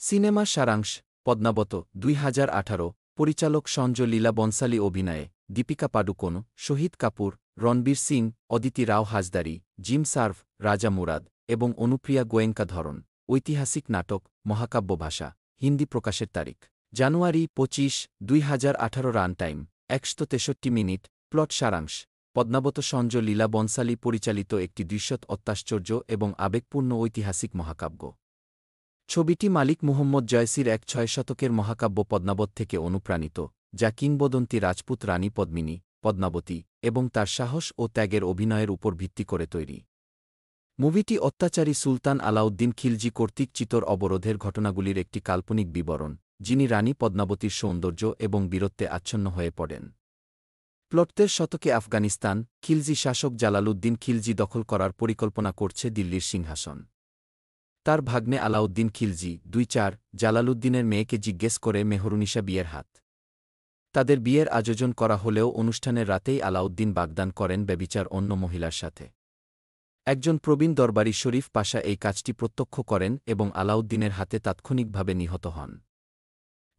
Cinema সারাংশ পদ্মাবত ২০১৮ পরিচালক সঞ্জয় লীলা বনসালী অভিনয়ে দীপিকা পাডুকোন, শহীদ কাপুর, রণবীর সিং, অদিতি রাও হাজদারি, জিম সার্ভ, রাজা মুরাদ এবং অনুপ্রিয়া গোয়েঙ্কা ধরন ঐতিহাসিক নাটক মহাকাব্য ভাষা হিন্দি প্রকাশের তারিখ জানুয়ারি ২৫, ২০১৮ রান টাইম ১৬৩ মিনিট প্লট সারাংশ পদ্মাবত সঞ্জয় লীলা বনসালী পরিচালিত একটি দৃশ্যত অত্যাশ্চর্য এবং আবেগপূর্ণ ঐতিহাসিক মহাকাব্য। ছবিটি মালিক মুহম্মদ জয়সির এক ৬ শতকের মহাকাব্য পদ্মাবত থেকে অনুপ্রাণিত, যা কিংবদন্তি রাজপুত রানী পদ্মিনী, পদ্মাবতী এবং তার সাহস ও ত্যাগের অভিনয়ের উপর ভিত্তি করে তৈরি। মুভিটি অত্যাচারী সুলতান আলাউদ্দিন খিলজি কর্তৃক চিতোর অবরোধের ঘটনাগুলির একটি কাল্পনিক বিবরণ, যিনি রানী পদ্মাবতীর সৌন্দর্য এবং বীরত্বে আচ্ছন্ন হয়ে পড়েন। প্লটের শতকে আফগানিস্তান, খিলজি শাসক জালালউদ্দিন খিলজি দখল করার পরিকল্পনা করছে দিল্লির সিংহাসন। তার ভাগ্নে আলাউদ্দিন খিলজি ২-৪ জালালউদ্দিনের মেয়েকে জিজ্ঞেস করে মেহরুনিসা বিয়ের হাত। তাদের বিয়ের আয়োজন করা হলেও অনুষ্ঠানের রাতেই আলাউদ্দিন বাগদান করেন ব্যভিচার অন্য মহিলার সাথে। একজন প্রবীণ দরবারি শরীফ পাশা এই কাজটি প্রত্যক্ষ করেন এবং আলাউদ্দিনের হাতে তাৎক্ষণিকভাবে নিহত হন।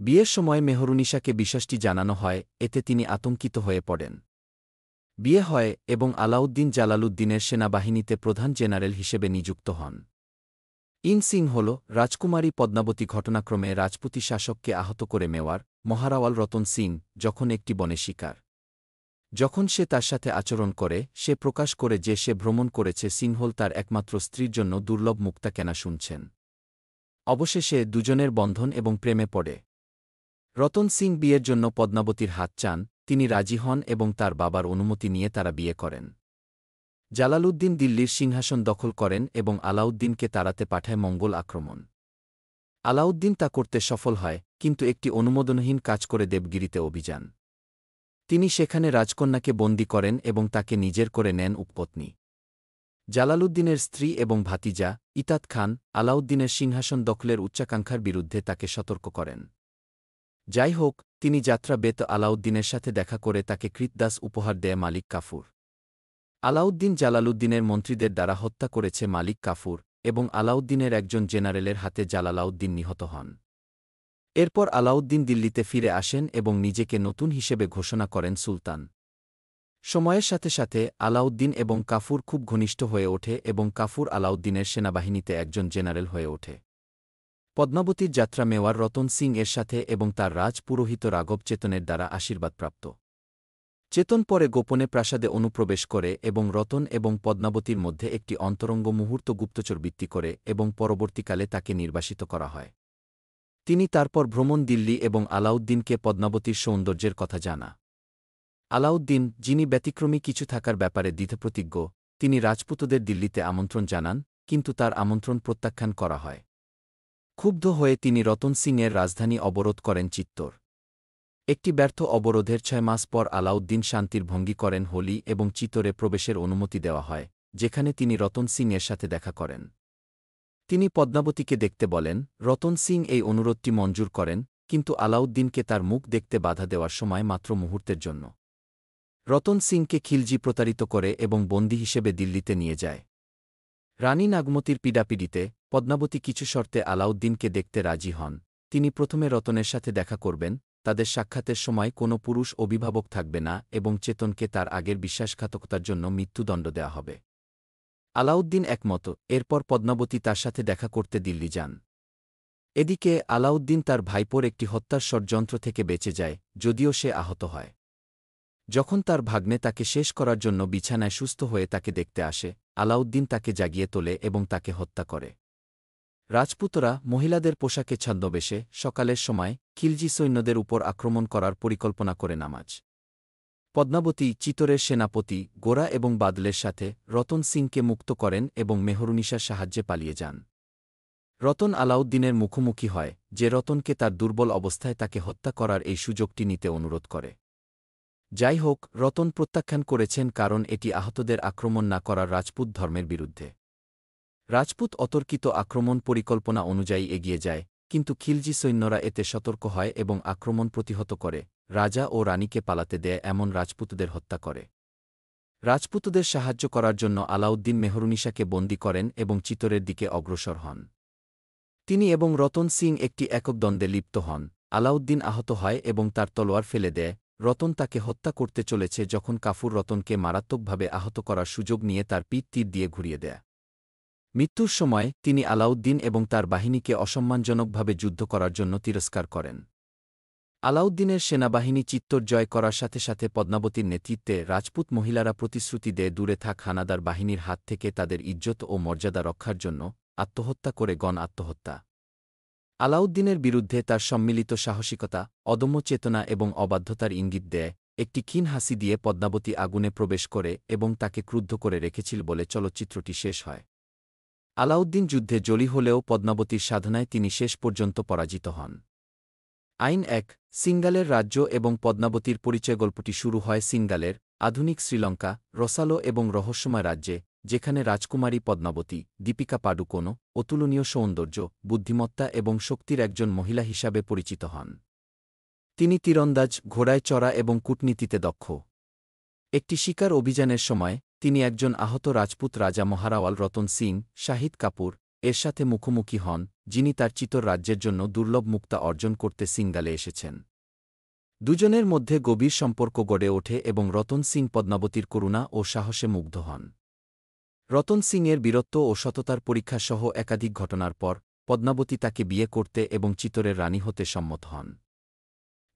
বিয়ের সময় মেহরুনিসাকে বিষয়টি জানানো হয়, এতে তিনি আতঙ্কিত হয়ে পড়েন। বিয়ে হয় এবং আলাউদ্দিন জালালউদ্দিনের সেনাবাহিনীতে প্রধান জেনারেল হিসেবে নিযুক্ত হন। ইন সিং হল রাজকুমারী পদ্মাবতী ঘটনাক্রমে রাজপুতী শাসককে আহত করে মেওয়ার মহারাওয়াল রতন সিং যখন একটি বনে শিকার। যখন সে তার সাথে আচরণ করে, সে প্রকাশ করে যে সে ভ্রমণ করেছে সিংহল তার একমাত্র স্ত্রীর জন্য দুর্লভ মুক্তা কেনা শুনছেন। অবশেষে দুজনের বন্ধন এবং প্রেমে পড়ে। রতন সিং বিয়ের জন্য পদ্মাবতীর হাত চান, তিনি রাজি হন এবং তার বাবার অনুমতি নিয়ে তারা বিয়ে করেন। জালালউদ্দিন দিল্লির সিংহাসন দখল করেন এবং আলাউদ্দিনকে তাড়াতে পাঠায় মঙ্গল আক্রমণ। আলাউদ্দিন তা করতে সফল হয়, কিন্তু একটি অনুমোদনহীন কাজ করে দেবগিরিতে অভিযান। তিনি সেখানে রাজকন্যাকে বন্দী করেন এবং তাকে নিজের করে নেন উপপত্নী। জালালউদ্দিনের স্ত্রী এবং ভাতিজা ইতাত খান আলাউদ্দিনের সিংহাসন দখলের উচ্চাকাঙ্ক্ষার বিরুদ্ধে তাকে সতর্ক করেন। যাই হোক, তিনি যাত্রা বেত আলাউদ্দিনের সাথে দেখা করে তাকে কৃতদাস উপহার দেয় মালিক কাফুর। আলাউদ্দিন জালালউদ্দিনের মন্ত্রীদের দ্বারা হত্যা করেছে মালিক কাফুর এবং আলাউদ্দিনের একজন জেনারেলের হাতে জালালাউদ্দিন নিহত হন। এরপর আলাউদ্দিন দিল্লিতে ফিরে আসেন এবং নিজেকে নতুন হিসেবে ঘোষণা করেন সুলতান। সময়ের সাথে সাথে আলাউদ্দিন এবং কাফুর খুব ঘনিষ্ঠ হয়ে ওঠে এবং কাফুর আলাউদ্দিনের সেনাবাহিনীতে একজন জেনারেল হয়ে ওঠে। পদ্মাবতীর যাত্রা মেওয়ার রতন সিং এর সাথে এবং তার রাজ পুরোহিত রাঘব চেতনের দ্বারা আশীর্বাদপ্রাপ্ত। চেতন পরে গোপনে প্রাসাদে অনুপ্রবেশ করে এবং রতন এবং পদ্মাবতীর মধ্যে একটি অন্তরঙ্গ মুহূর্ত গুপ্তচর ভিত্তি করে এবং পরবর্তীকালে তাকে নির্বাসিত করা হয়। তিনি তারপর ভ্রমণ দিল্লি এবং আলাউদ্দিনকে পদ্মাবতীর সৌন্দর্যের কথা জানা। আলাউদ্দিন, যিনি ব্যতিক্রমী কিছু থাকার ব্যাপারে দৃঢ়প্রতিজ্ঞ, তিনি রাজপুতদের দিল্লিতে আমন্ত্রণ জানান, কিন্তু তার আমন্ত্রণ প্রত্যাখ্যান করা হয়। ক্ষুব্ধ হয়ে তিনি রতন সিংয়ের রাজধানী অবরোধ করেন চিত্তোর। একটি ব্যর্থ অবরোধের ৬ মাস পর আলাউদ্দিন শান্তির ভঙ্গি করেন হোলি এবং চিতোরে প্রবেশের অনুমতি দেওয়া হয়, যেখানে তিনি রতন সিং এর সাথে দেখা করেন। তিনি পদ্মাবতীকে দেখতে বলেন, রতন সিং এই অনুরোধটি মঞ্জুর করেন, কিন্তু আলাউদ্দিনকে তার মুখ দেখতে বাধা দেওয়ার সময় মাত্র মুহূর্তের জন্য। রতন সিংকে খিলজি প্রতারিত করে এবং বন্দী হিসেবে দিল্লিতে নিয়ে যায়। রানী নাগমতির পীড়াপিড়িতে পদ্মাবতী কিছু শর্তে আলাউদ্দিনকে দেখতে রাজি হন। তিনি প্রথমে রতনের সাথে দেখা করবেন, তাদের সাক্ষাতের সময় কোনো পুরুষ অভিভাবক থাকবে না এবং চেতনকে তার আগের বিশ্বাসঘাতকতার জন্য মৃত্যুদণ্ড দেওয়া হবে। আলাউদ্দিন একমত। এরপর পদ্মাবতী তার সাথে দেখা করতে দিল্লি যান। এদিকে আলাউদ্দিন তার ভাইপোর একটি হত্যার ষড়যন্ত্র থেকে বেঁচে যায়, যদিও সে আহত হয়। যখন তার ভাগ্নে তাকে শেষ করার জন্য বিছানায় সুস্থ হয়ে তাকে দেখতে আসে, আলাউদ্দিন তাকে জাগিয়ে তোলে এবং তাকে হত্যা করে। রাজপুতরা মহিলাদের পোশাকে ছদ্মবেশে সকালের সময় খিলজি সৈন্যদের উপর আক্রমণ করার পরিকল্পনা করে নামাজ। পদ্মাবতী চিতোরের সেনাপতি গোরা এবং বাদলের সাথে রতন সিংকে মুক্ত করেন এবং মেহরুনিসার সাহায্যে পালিয়ে যান। রতন আলাউদ্দিনের মুখোমুখি হয়, যে রতনকে তার দুর্বল অবস্থায় তাকে হত্যা করার এই সুযোগটি নিতে অনুরোধ করে। যাই হোক, রতন প্রত্যাখ্যান করেছেন কারণ এটি আহতদের আক্রমণ না করার রাজপুত ধর্মের বিরুদ্ধে। রাজপুত অতর্কিত আক্রমণ পরিকল্পনা অনুযায়ী এগিয়ে যায়, কিন্তু খিলজি সৈন্যরা এতে সতর্ক হয় এবং আক্রমণ প্রতিহত করে, রাজা ও রানীকে পালাতে দেয় এমন রাজপুতদের হত্যা করে। রাজপুতদের সাহায্য করার জন্য আলাউদ্দিন মেহরুনিসাকে বন্দী করেন এবং চিতোরের দিকে অগ্রসর হন। তিনি এবং রতন সিং একটি একক দ্বন্দ্বে লিপ্ত হন। আলাউদ্দিন আহত হয় এবং তার তলোয়ার ফেলে দেয়। রতন তাকে হত্যা করতে চলেছে যখন কাফুর রতনকে মারাত্মকভাবে আহত করার সুযোগ নিয়ে তার পিঠ তীর দিয়ে ঘুরিয়ে দেয়। মৃত্যুর সময় তিনি আলাউদ্দিন এবং তার বাহিনীকে অসম্মানজনকভাবে যুদ্ধ করার জন্য তিরস্কার করেন। আলাউদ্দিনের সেনাবাহিনী চিত্তর জয় করার সাথে সাথে পদ্মাবতীর নেতৃত্বে রাজপুত মহিলারা প্রতিশ্রুতি দেয় দূরে থাক হানাদার বাহিনীর হাত থেকে তাদের ইজ্জত ও মর্যাদা রক্ষার জন্য আত্মহত্যা করে গণ আত্মহত্যা। আলাউদ্দিনের বিরুদ্ধে তার সম্মিলিত সাহসিকতা, অদম্য চেতনা এবং অবাধ্যতার ইঙ্গিত দেয়। একটি ক্ষীণ হাসি দিয়ে পদ্মাবতী আগুনে প্রবেশ করে এবং তাকে ক্রুদ্ধ করে রেখেছিল বলে চলচ্চিত্রটি শেষ হয়। আলাউদ্দিন যুদ্ধে জয়ী হলেও পদ্মাবতীর সাধনায় তিনি শেষ পর্যন্ত পরাজিত হন। আইন ১ সিঙ্গালের রাজ্য এবং পদ্মাবতীর পরিচয়। গল্পটি শুরু হয় সিঙ্গালের, আধুনিক শ্রীলঙ্কা, রসালো এবং রহস্যময় রাজ্যে, যেখানে রাজকুমারী পদ্মাবতী, দীপিকা পাডুকোন, অতুলনীয় সৌন্দর্য, বুদ্ধিমত্তা এবং শক্তির একজন মহিলা হিসাবে পরিচিত হন। তিনি তীরন্দাজ, ঘোড়ায় চড়া এবং কূটনীতিতে দক্ষ। একটি শিকার অভিযানের সময় তিনি একজন আহত রাজপুত রাজা মহারাওয়াল রতন সিং, শাহিদ কাপুর এর সাথে মুখোমুখি হন, যিনি তার চিতর রাজ্যের জন্য দুর্লভ মুক্তা অর্জন করতে সিঙ্গালে এসেছেন। দুজনের মধ্যে গভীর সম্পর্ক গড়ে ওঠে এবং রতন সিং পদ্মাবতীর করুণা ও সাহসে মুগ্ধ হন। রতন সিংয়ের বীরত্ব ও সততার পরীক্ষা সহ একাধিক ঘটনার পর পদ্মাবতী তাকে বিয়ে করতে এবং চিতরের রানী হতে সম্মত হন।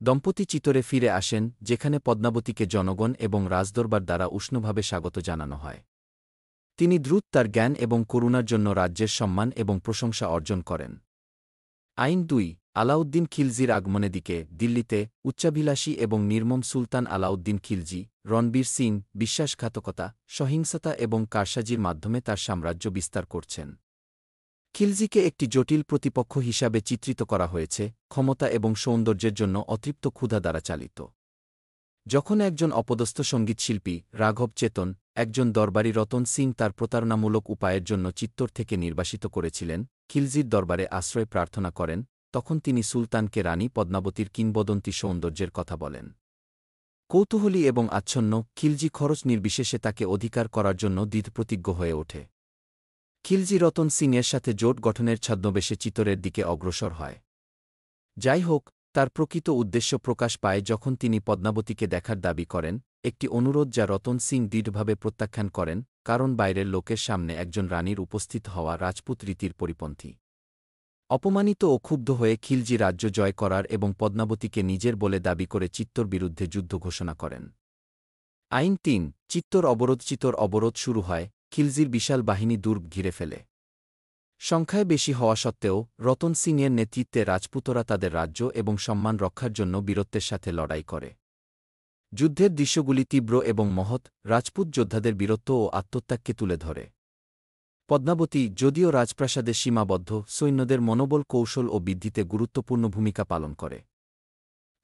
দম্পতি চিতরে ফিরে আসেন, যেখানে পদ্মাবতীকে জনগণ এবং রাজদরবার দ্বারা উষ্ণভাবে স্বাগত জানানো হয়। তিনি দ্রুত তার জ্ঞান এবং করুণার জন্য রাজ্যের সম্মান এবং প্রশংসা অর্জন করেন। আইন ২ আলাউদ্দিন খিলজির আগমনের দিকে দিল্লিতে উচ্চাভিলাষী এবং নির্মম সুলতান আলাউদ্দিন খিলজি, রণবীর সিং বিশ্বাসঘাতকতা, সহিংসতা এবং কারসাজির মাধ্যমে তার সাম্রাজ্য বিস্তার করছেন। খিলজিকে একটি জটিল প্রতিপক্ষ হিসাবে চিত্রিত করা হয়েছে, ক্ষমতা এবং সৌন্দর্যের জন্য অতৃপ্ত ক্ষুধা দ্বারা চালিত। যখন একজন অপদস্থ সঙ্গীতশিল্পী, রাঘব চেতন, একজন দরবারি রতন সিং তার প্রতারণামূলক উপায়ের জন্য চিত্তর থেকে নির্বাসিত করেছিলেন, খিলজির দরবারে আশ্রয় প্রার্থনা করেন, তখন তিনি সুলতানকে রানী পদ্মাবতীর কিংবদন্তি সৌন্দর্যের কথা বলেন। কৌতূহলী এবং আচ্ছন্ন, খিলজি খরচ নির্বিশেষে তাকে অধিকার করার জন্য দৃঢ়প্রতিজ্ঞ হয়ে ওঠে। খিলজি রতন সিংয়ের সাথে জোট গঠনের ছদ্মবেশে চিতরের দিকে অগ্রসর হয়। যাই হোক, তার প্রকৃত উদ্দেশ্য প্রকাশ পায় যখন তিনি পদ্মাবতীকে দেখার দাবি করেন, একটি অনুরোধ যা রতন সিং দৃঢ়ভাবে প্রত্যাখ্যান করেন, কারণ বাইরের লোকের সামনে একজন রানীর উপস্থিত হওয়া রাজপুত রীতির পরিপন্থী। অপমানিত ও ক্ষুব্ধ হয়ে খিলজি রাজ্য জয় করার এবং পদ্মাবতীকে নিজের বলে দাবি করে চিত্তর বিরুদ্ধে যুদ্ধ ঘোষণা করেন। আইন ৩ চিত্তর অবরোধ। চিত্তর অবরোধ শুরু হয়, খিলজির বিশাল বাহিনী দুর্গ ঘিরে ফেলে। সংখ্যায় বেশি হওয়া সত্ত্বেও রতন সিংয়ের নেতৃত্বে রাজপুতরা তাদের রাজ্য এবং সম্মান রক্ষার জন্য বীরত্বের সাথে লড়াই করে। যুদ্ধের দৃশ্যগুলি তীব্র এবং মহৎ, রাজপুত যোদ্ধাদের বীরত্ব ও আত্মত্যাগকে তুলে ধরে। পদ্মাবতী, যদিও রাজপ্রাসাদে সীমাবদ্ধ, সৈন্যদের মনোবল, কৌশল ও বৃদ্ধিতে গুরুত্বপূর্ণ ভূমিকা পালন করে।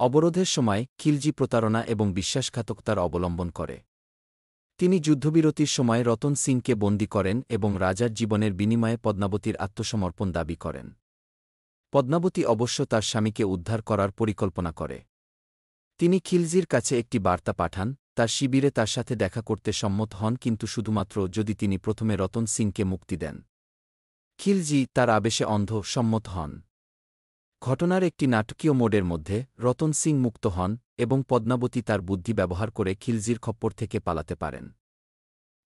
অবরোধের সময় খিলজি প্রতারণা এবং বিশ্বাসঘাতকতার অবলম্বন করে। তিনি যুদ্ধবিরতির সময় রতন সিংকে বন্দী করেন এবং রাজার জীবনের বিনিময়ে পদ্মাবতীর আত্মসমর্পণ দাবি করেন। পদ্মাবতী অবশ্য তার স্বামীকে উদ্ধার করার পরিকল্পনা করে। তিনি খিলজির কাছে একটি বার্তা পাঠান, তার শিবিরে তার সাথে দেখা করতে সম্মত হন, কিন্তু শুধুমাত্র যদি তিনি প্রথমে রতন সিংকে মুক্তি দেন। খিলজি তার আবেশে অন্ধ সম্মত হন। ঘটনার একটি নাটকীয় মোডের মধ্যে রতন সিং মুক্ত হন এবং পদ্মাবতী তার বুদ্ধি ব্যবহার করে খিলজির খপ্পর থেকে পালাতে পারেন।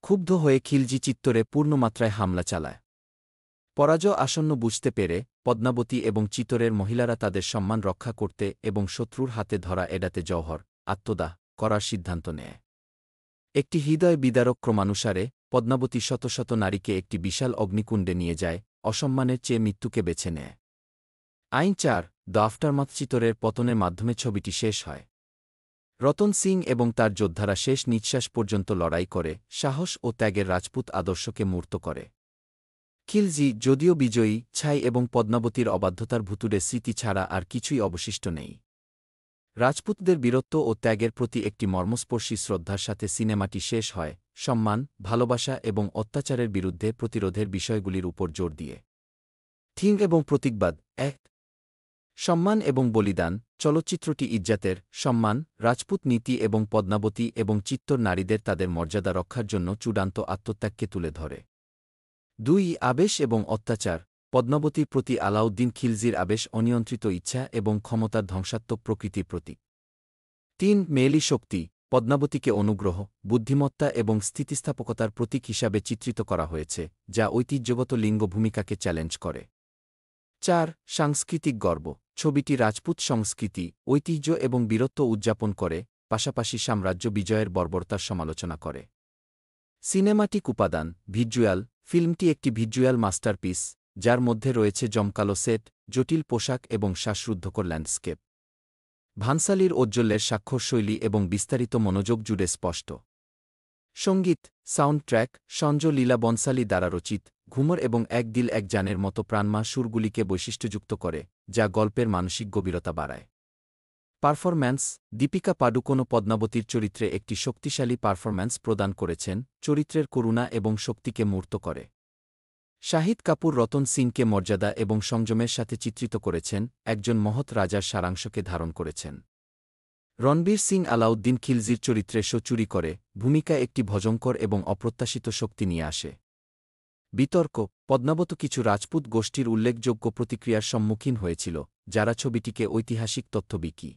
ক্ষুব্ধ হয়ে খিলজি চিত্তরে পূর্ণমাত্রায় হামলা চালায়। পরাজয় আসন্ন বুঝতে পেরে পদ্মাবতী এবং চিতরের মহিলারা তাদের সম্মান রক্ষা করতে এবং শত্রুর হাতে ধরা এড়াতে জওহর আত্মদাহ করার সিদ্ধান্ত নেয়। একটি হৃদয় বিদারক ক্রমানুসারে পদ্মাবতী শত শত নারীকে একটি বিশাল অগ্নিকুণ্ডে নিয়ে যায়, অসম্মানের চেয়ে মৃত্যুকে বেছে নেয়। আইন ৪ দ্য আফটারমাথ। চিতরের পতনের মাধ্যমে ছবিটি শেষ হয়। রতন সিং এবং তার যোদ্ধারা শেষ নিঃশ্বাস পর্যন্ত লড়াই করে, সাহস ও ত্যাগের রাজপুত আদর্শকে মূর্ত করে। খিলজি যদিও বিজয়ী, ছাই এবং পদ্মাবতীর অবাধ্যতার ভুতুড়ে স্মৃতি ছাড়া আর কিছুই অবশিষ্ট নেই। রাজপুতদের বীরত্ব ও ত্যাগের প্রতি একটি মর্মস্পর্শী শ্রদ্ধার সাথে সিনেমাটি শেষ হয়, সম্মান, ভালোবাসা এবং অত্যাচারের বিরুদ্ধে প্রতিরোধের বিষয়গুলির উপর জোর দিয়ে। থিম এবং প্রতীকবাদ ১ সম্মান এবং বলিদান। চলচ্চিত্রটি ইজ্জাতের, সম্মান, রাজপুত নীতি এবং পদ্মাবতী এবং চিত্তর নারীদের তাদের মর্যাদা রক্ষার জন্য চূড়ান্ত আত্মত্যাগকে তুলে ধরে। ২ আবেশ এবং অত্যাচার। পদ্মাবতীর প্রতি আলাউদ্দিন খিলজির আবেশ অনিয়ন্ত্রিত ইচ্ছা এবং ক্ষমতার ধ্বংসাত্মক প্রকৃতির প্রতীক। ৩ মেয়েলি শক্তি পদ্মাবতীকে অনুগ্রহ, বুদ্ধিমত্তা এবং স্থিতিস্থাপকতার প্রতীক হিসাবে চিত্রিত করা হয়েছে, যা ঐতিহ্যগত লিঙ্গ ভূমিকাকে চ্যালেঞ্জ করে। ৪ সাংস্কৃতিক গর্ব ছবিটি রাজপুত সংস্কৃতি, ঐতিহ্য এবং বীরত্ব উদযাপন করে, পাশাপাশি সাম্রাজ্য বিজয়ের বর্বরতার সমালোচনা করে। সিনেমাটিক উপাদান ভিজুয়াল ফিল্মটি একটি ভিজুয়াল মাস্টারপিস, যার মধ্যে রয়েছে জমকালো সেট, জটিল পোশাক এবং শ্বাসরুদ্ধকর ল্যান্ডস্কেপ। ভানসালির ঔজ্জ্বল্যের স্বাক্ষরশৈলী এবং বিস্তারিত মনোযোগ জুড়ে স্পষ্ট। সঙ্গীত সাউন্ড ট্র্যাক সঞ্জয় লীলা বনসালী দ্বারা রচিত, ঘুমর এবং এক দিল এক জানের মতো প্রাণমা সুরগুলিকে বৈশিষ্ট্যযুক্ত করে, যা গল্পের মানসিক গভীরতা বাড়ায়। পারফরম্যান্স দীপিকা পাডুকোনও পদ্মাবতীর চরিত্রে একটি শক্তিশালী পারফরম্যান্স প্রদান করেছেন, চরিত্রের করুণা এবং শক্তিকে মূর্ত করে। শাহিদ কাপুর রতন সিংকে মর্যাদা এবং সংযমের সাথে চিত্রিত করেছেন, একজন মহৎ রাজার সারাংশকে ধারণ করেছেন। রণবীর সিং আলাউদ্দিন খিলজির চরিত্রে চুরি করে, ভূমিকা একটি ভয়ঙ্কর এবং অপ্রত্যাশিত শক্তি নিয়ে আসে। বিতর্ক পদ্মাবত কিছু রাজপুত গোষ্ঠীর উল্লেখযোগ্য প্রতিক্রিয়ার সম্মুখীন হয়েছিল, যারা ছবিটিকে ঐতিহাসিক তথ্য বিকি